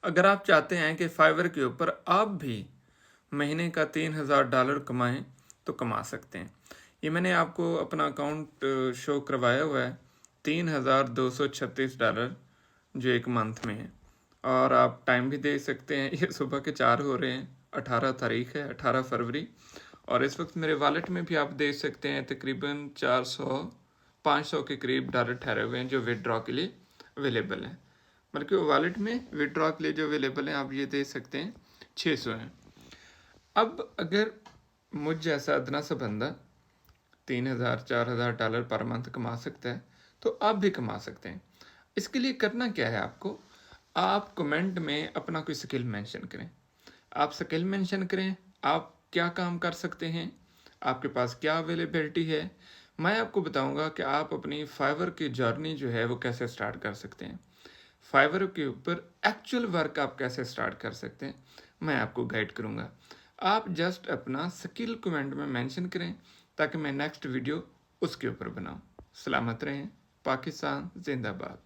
अगर आप चाहते हैं कि फाइवर के ऊपर आप भी महीने का $3000 कमाएं तो कमा सकते हैं। ये मैंने आपको अपना अकाउंट शो करवाया हुआ है, $3236 जो एक मंथ में है। और आप टाइम भी दे सकते हैं, ये सुबह के 4 हो रहे हैं, 18 तारीख है, 18 फरवरी। और इस वक्त मेरे वॉलेट में भी आप देख सकते हैं तकरीबन 400-500 के करीब डॉलर ठहरे हुए हैं जो विदड्रॉ के लिए अवेलेबल हैं। बल्कि वॉलेट में विदड्रॉ के लिए जो अवेलेबल हैं आप ये देख सकते हैं 600 हैं। अब अगर मुझ जैसा अदना सा बंदा $3000-4000 पर मंथ कमा सकता है तो आप भी कमा सकते हैं। इसके लिए करना क्या है आपको, आप कमेंट में अपना कोई स्किल मेंशन करें। आप स्किल मेंशन करें, आप क्या काम कर सकते हैं, आपके पास क्या अवेलेबिलिटी है। मैं आपको बताऊंगा कि आप अपनी फाइवर की जर्नी जो है वो कैसे स्टार्ट कर सकते हैं, फाइवर के ऊपर एक्चुअल वर्क आप कैसे स्टार्ट कर सकते हैं, मैं आपको गाइड करूंगा। आप जस्ट अपना स्किल कमेंट में मेंशन करें ताकि मैं नेक्स्ट वीडियो उसके ऊपर बनाऊं। सलामत रहें। पाकिस्तान जिंदाबाद।